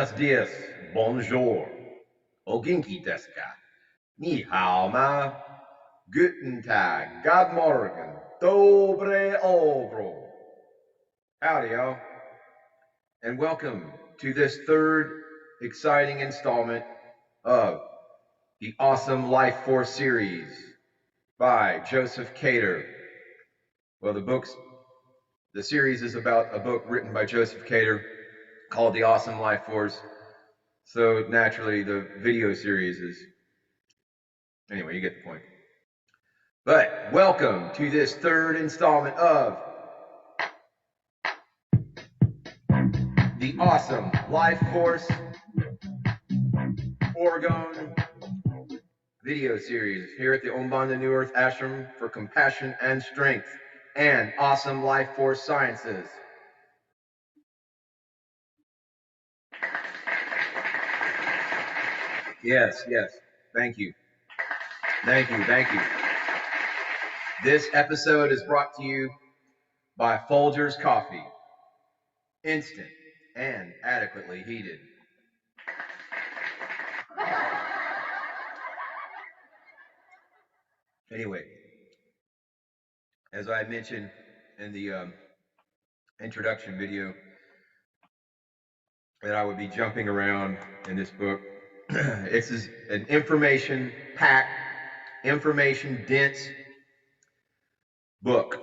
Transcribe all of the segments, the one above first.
Buenos dias, bonjour, o genki desu ka? Ni hao ma, guten tag, god morgen, dobre obro. Howdy, y'all, and welcome to this third exciting installment of the Awesome Life Force series by Joseph Cater. Well, the series is about a book written by Joseph Cater called The Awesome Life Force. So naturally, the video series is, anyway, you get the point. But welcome to this third installment of the Awesome Life Force Oregon video series here at the Aumbonda New Earth Ashram for Compassion and Strength and Awesome Life Force Sciences. Yes, yes. Thank you. Thank you. Thank you. This episode is brought to you by Folgers Coffee. Instant and adequately heated. Anyway, as I mentioned in the introduction video, that I would be jumping around in this book. This is an information-packed, information-dense book.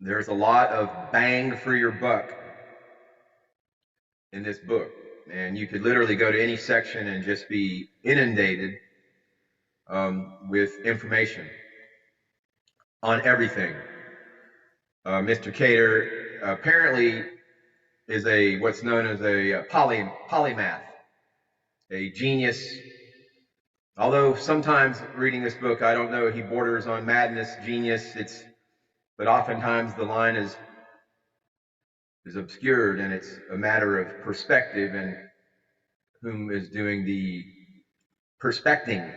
There's a lot of bang for your buck in this book, and you could literally go to any section and just be inundated with information on everything. Mr. Cater apparently is what's known as a polymath, a genius. Although sometimes reading this book, I don't know, he borders on madness, genius. But oftentimes the line is obscured, and it's a matter of perspective and whom is doing the perspecting.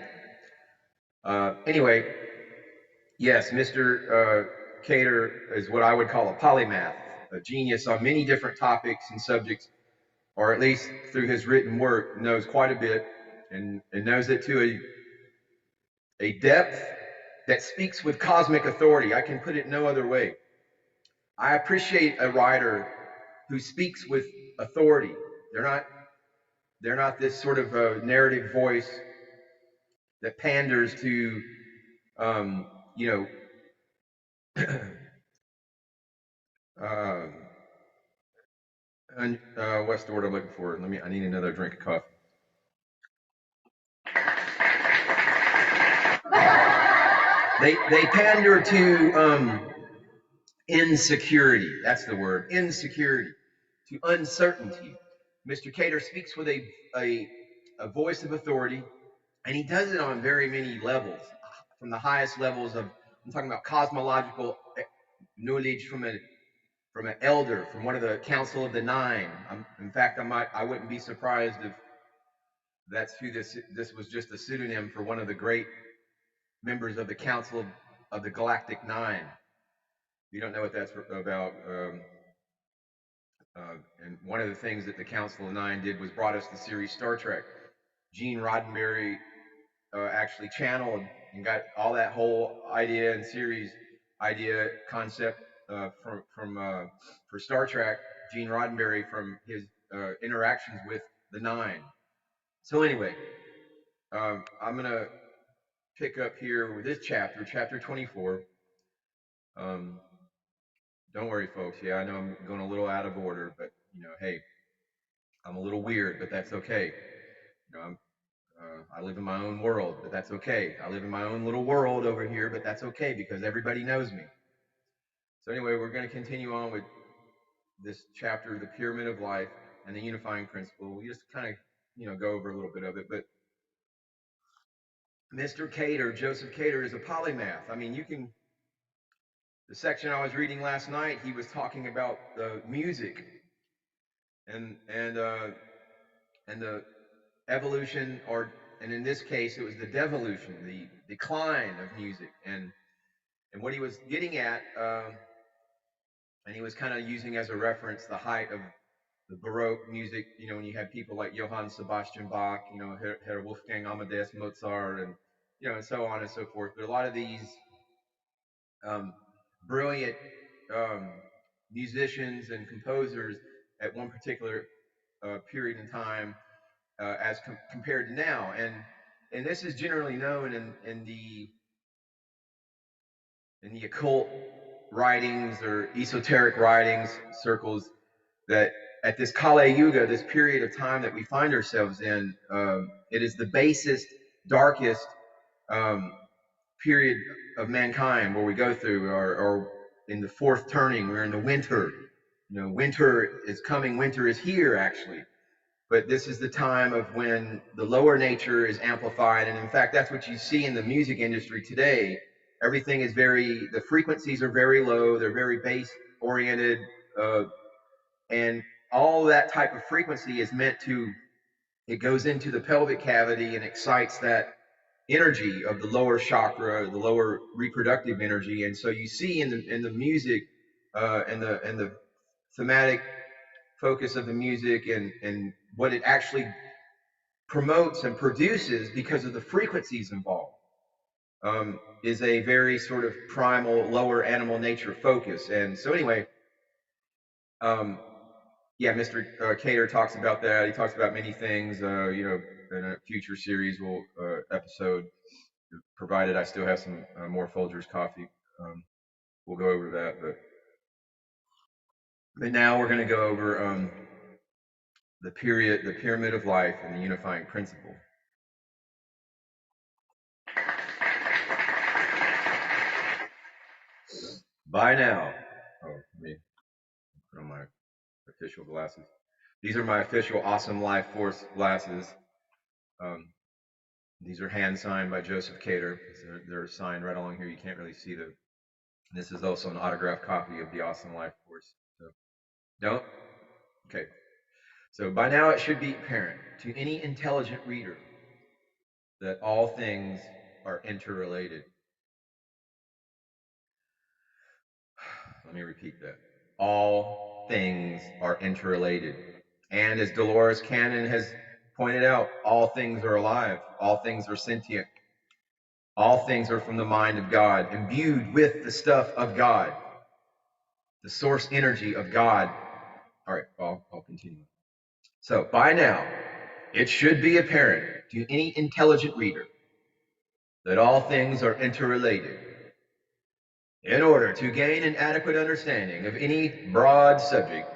Anyway, yes, Mr. Cater is what I would call a polymath, a genius on many different topics and subjects, or at least through his written work, knows quite a bit and knows it to a depth that speaks with cosmic authority. I can put it no other way. I appreciate a writer who speaks with authority. They're not this sort of a narrative voice that panders to, what's the word I'm looking for? I need another drink of coffee. They pander to insecurity. That's the word. Insecurity, to uncertainty. Mr. Cater speaks with a voice of authority, and he does it on very many levels. From the highest levels of, I'm talking about cosmological knowledge from an elder, from one of the Council of the Nine. In fact, I wouldn't be surprised if that's who this was, just a pseudonym for one of the great members of the Council of the Galactic Nine. If you don't know what that's about, and one of the things that the Council of Nine did was brought us the series Star Trek. Gene Roddenberry actually channeled and got all that whole idea and series idea concept for Star Trek, Gene Roddenberry, from his interactions with the Nine. So anyway, I'm going to pick up here with this chapter 24. Don't worry, folks. Yeah, I know I'm going a little out of order, but hey, I'm a little weird, but that's okay. I live in my own world, but that's okay. I live in my own little world over here, but that's okay because everybody knows me. So anyway, we're going to continue on with this chapter, the Pyramid of Life and the Unifying Principle. We just kind of, go over a little bit of it. But Mr. Cater, Joseph Cater, is a polymath. I mean, the section I was reading last night, he was talking about the music and the evolution, and in this case, it was the devolution, the decline of music, and what he was getting at And he was kind of using as a reference the height of the Baroque music, you know, when you had people like Johann Sebastian Bach, you know, Herr Wolfgang Amadeus Mozart, and, you know, and so on and so forth. But a lot of these brilliant musicians and composers at one particular period in time as compared to now. And this is generally known in the occult writings or esoteric writings circles, that at this Kali Yuga, this period of time that we find ourselves in, it is the basest, darkest period of mankind where we go through, or in the fourth turning, we're in the winter. You know, winter is coming, winter is here actually. But this is the time of when the lower nature is amplified. And in fact, that's what you see in the music industry today. Everything is the frequencies are very low, they're very bass oriented, and all that type of frequency is meant to, it goes into the pelvic cavity and excites that energy of the lower chakra, the lower reproductive energy. And so you see in the music, and the thematic focus of the music, and what it actually promotes and produces because of the frequencies involved, is a very sort of primal, lower animal nature focus. And so anyway, yeah, Mr. Cater talks about that. He talks about many things, you know, in a future series episode, provided I still have some more Folgers coffee. We'll go over that. But now we're going to go over the pyramid of life and the unifying principle. By now, let me put on my official glasses. These are my official Awesome Life Force glasses. These are hand signed by Joseph Cater. They're signed right along here. You can't really see them. This is also an autographed copy of the Awesome Life Force. So, don't? Okay. So by now it should be apparent to any intelligent reader that all things are interrelated. Let me repeat that. All things are interrelated. And as Dolores Cannon has pointed out, all things are alive. All things are sentient. All things are from the mind of God, imbued with the stuff of God, the source energy of God. All right, I'll continue. So by now, it should be apparent to any intelligent reader that all things are interrelated. In order to gain an adequate understanding of any broad subject,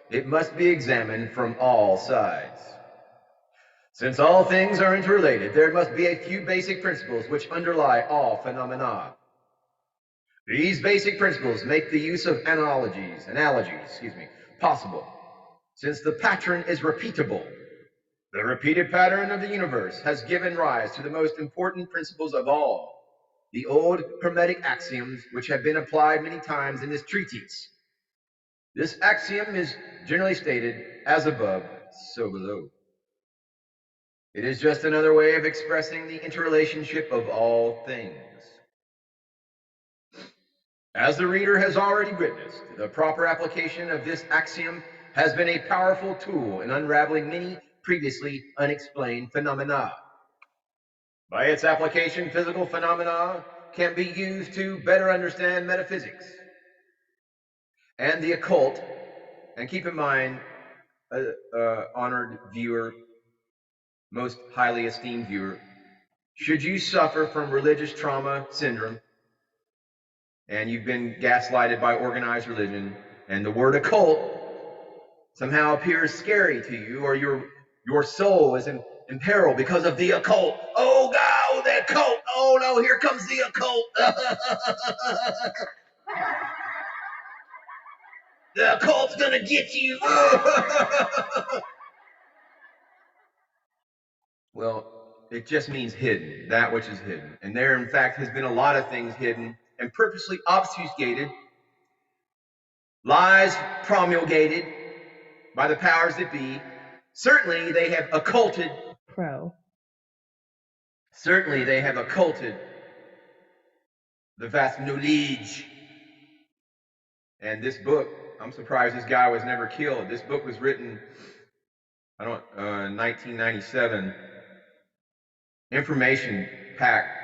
it must be examined from all sides. Since all things are interrelated, there must be a few basic principles which underlie all phenomena. These basic principles make the use of analogies, possible. Since the pattern is repeatable, the repeated pattern of the universe has given rise to the most important principles of all, the old hermetic axioms, which have been applied many times in this treatise. This axiom is generally stated as above, so below. It is just another way of expressing the interrelationship of all things. As the reader has already witnessed, the proper application of this axiom has been a powerful tool in unraveling many previously unexplained phenomena. By its application, physical phenomena can be used to better understand metaphysics and the occult. And keep in mind, honored viewer, most highly esteemed viewer, should you suffer from religious trauma syndrome and you've been gaslighted by organized religion, and the word occult somehow appears scary to you, or your soul is in peril because of the occult. Oh God, the occult! Oh no, here comes the occult! The occult's gonna get you! Well, it just means hidden, that which is hidden. And there, in fact, has been a lot of things hidden and purposely obfuscated, lies promulgated by the powers that be. Certainly, they have occulted. Certainly, they have occulted the vast knowledge. And this book I'm surprised this guy was never killed. This book was written, 1997. Information packed.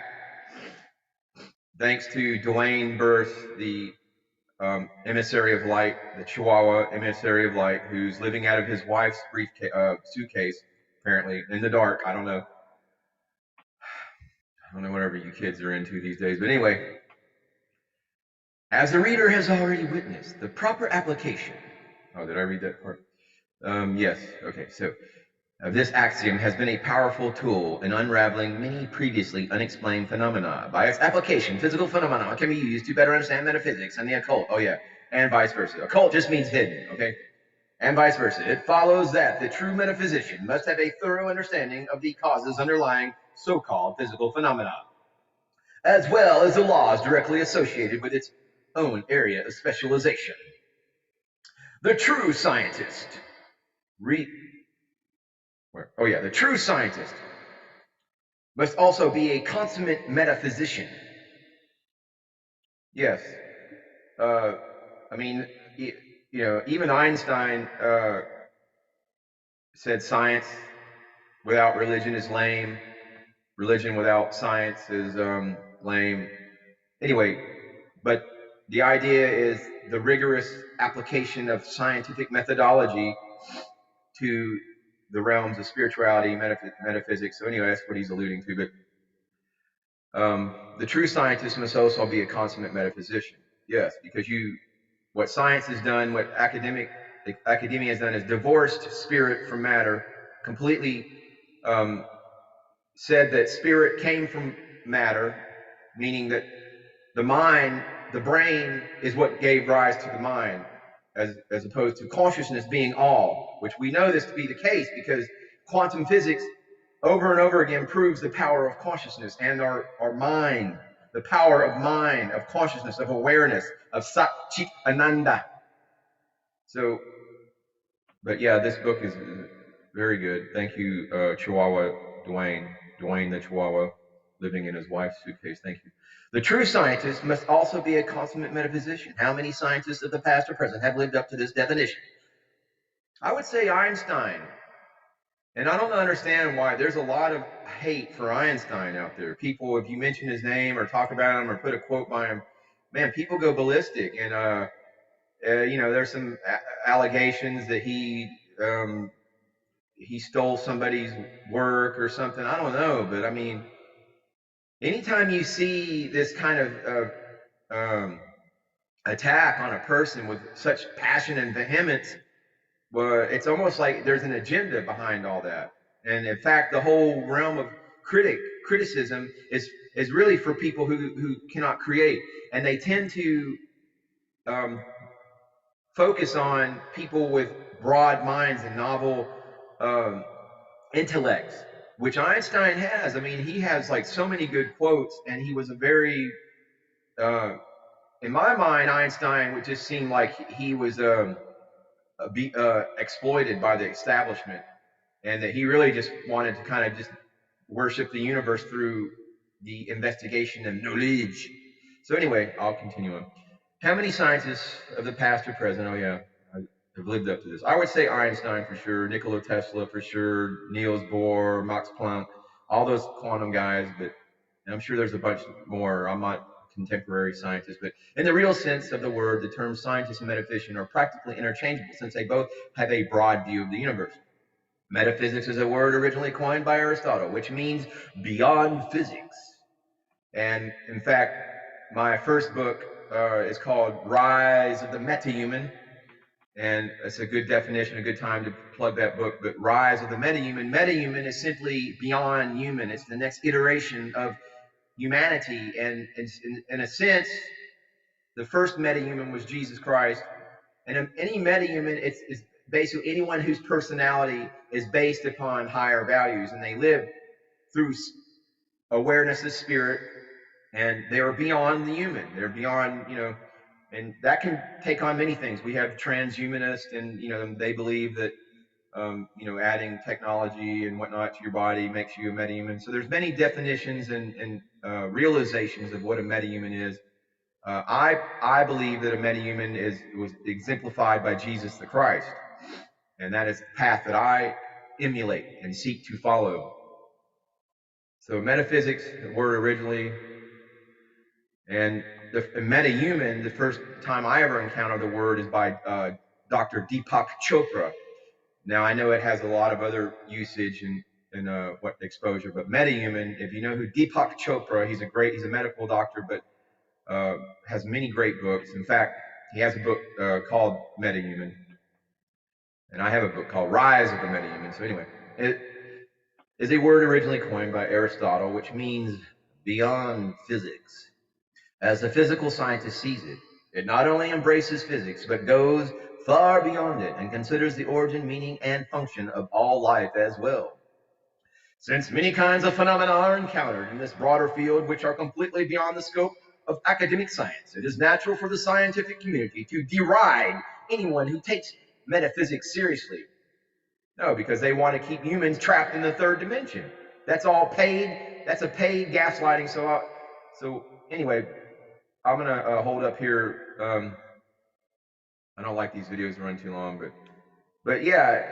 Thanks to Dwayne Burth, the emissary of light, the Chihuahua emissary of light, who's living out of his wife's suitcase, apparently, in the dark. I don't know whatever you kids are into these days. But anyway, as the reader has already witnessed, the proper application. Oh, did I read that part? Yes. Okay. So, this axiom has been a powerful tool in unraveling many previously unexplained phenomena. By its application, physical phenomena can be used to better understand metaphysics and the occult. Oh yeah, and vice versa. Occult just means hidden, okay? And vice versa. It follows that the true metaphysician must have a thorough understanding of the causes underlying so-called physical phenomena, as well as the laws directly associated with its own area of specialization. The true scientist the true scientist must also be a consummate metaphysician. Yes. I mean, even Einstein said science without religion is lame. Religion without science is lame. Anyway, but the idea is the rigorous application of scientific methodology to the realms of spirituality, metaphysics. So anyway, that's what he's alluding to. But the true scientist must also be a consummate metaphysician. Yes, because what science has done, what academia has done, is divorced spirit from matter, completely said that spirit came from matter, meaning that the mind, the brain, is what gave rise to the mind, as opposed to consciousness being all, which we know this to be the case because quantum physics over and over again proves the power of consciousness and our mind, the power of mind, of consciousness, of awareness, of Sat Chit Ananda. So, but yeah, this book is very good. Thank you, Chihuahua Dwayne the Chihuahua, living in his wife's suitcase. Thank you. The true scientist must also be a consummate metaphysician. How many scientists of the past or present have lived up to this definition? I would say Einstein. And I don't understand why there's a lot of hate for Einstein out there. People, if you mention his name or talk about him or put a quote by him, man, people go ballistic. And, there's some allegations that he stole somebody's work or something. I don't know. But I mean, anytime you see this kind of attack on a person with such passion and vehemence, well, it's almost like there's an agenda behind all that. And in fact, the whole realm of criticism is really for people who cannot create, and they tend to focus on people with broad minds and novel intellects, which Einstein has. I mean, he has like so many good quotes, and he was a very in my mind, Einstein would just seem like he was exploited by the establishment, and that he really just wanted to kind of just worship the universe through the investigation of knowledge. So anyway, I'll continue on. How many scientists of the past or present, oh yeah, have lived up to this? I would say Einstein for sure, Nikola Tesla for sure, Niels Bohr, Max Planck, all those quantum guys, but I'm sure there's a bunch more. I'm not contemporary scientist, but in the real sense of the word, the terms scientist and metaphysician are practically interchangeable since they both have a broad view of the universe. Metaphysics is a word originally coined by Aristotle, which means beyond physics. And in fact, my first book is called Rise of the Metahuman, and it's a good definition, a good time to plug that book. But Rise of the Metahuman, metahuman is simply beyond human. It's the next iteration of humanity, and in a sense, the first metahuman was Jesus Christ, and any metahuman is basically anyone whose personality is based upon higher values, and they live through awareness of spirit, and they are beyond the human. They're beyond, and that can take on many things. We have transhumanists, and they believe that adding technology and whatnot to your body makes you a metahuman. So there's many definitions and realizations of what a metahuman is. I believe that a metahuman was exemplified by Jesus the Christ, and that is the path that I emulate and seek to follow. So metaphysics, the word originally, and the metahuman, the first time I ever encountered the word is by Dr. Deepak Chopra. Now I know it has a lot of other usage and what exposure, but metahuman, if you know who Deepak Chopra, he's a medical doctor, but has many great books. In fact, he has a book called Metahuman, and I have a book called Rise of the Metahuman. So anyway, it is a word originally coined by Aristotle, which means beyond physics. As the physical scientist sees it, it not only embraces physics, but goes far beyond it and considers the origin, meaning, and function of all life as well. Since many kinds of phenomena are encountered in this broader field, which are completely beyond the scope of academic science, it is natural for the scientific community to deride anyone who takes metaphysics seriously. No, because they want to keep humans trapped in the third dimension. That's all paid. That's a paid gaslighting. So anyway, I'm gonna hold up here. I don't like these videos to run too long, but yeah,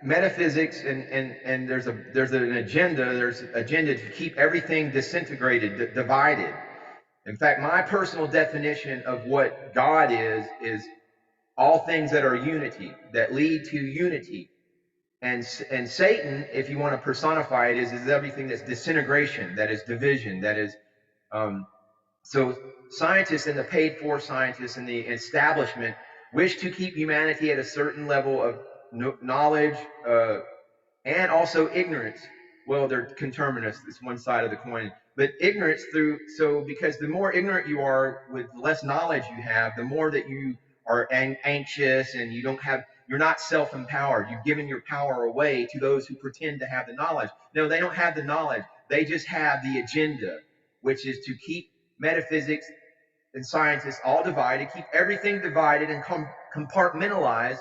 metaphysics and there's an agenda. There's an agenda to keep everything disintegrated, divided. In fact, my personal definition of what God is all things that are unity, that lead to unity. And Satan, if you want to personify it, is everything that's disintegration, that is division, that is so scientists and the paid-for scientists and the establishment wish to keep humanity at a certain level of knowledge and also ignorance. Well, they're conterminous. It's one side of the coin. But ignorance because the more ignorant you are with less knowledge you have, the more that you are anxious and you're not self-empowered. You've given your power away to those who pretend to have the knowledge. No, they don't have the knowledge. They just have the agenda, which is to keep metaphysics and scientists all divided, keep everything divided and compartmentalized.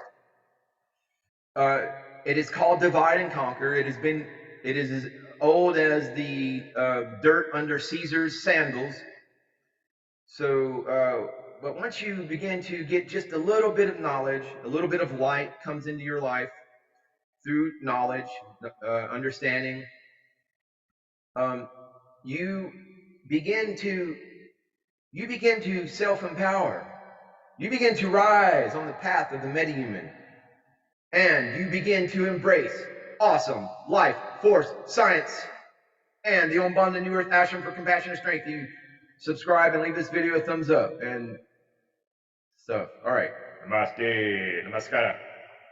It is called divide and conquer. It is as old as the dirt under Caesar's sandals. So, but once you begin to get just a little bit of knowledge, a little bit of light comes into your life through knowledge, understanding, you begin to self-empower. You begin to rise on the path of the metahuman. And you begin to embrace awesome life, force, science, and the Aumbonda New Earth Ashram for compassion and strength. You subscribe and leave this video a thumbs up and stuff. All right. Namaste. Namaskara.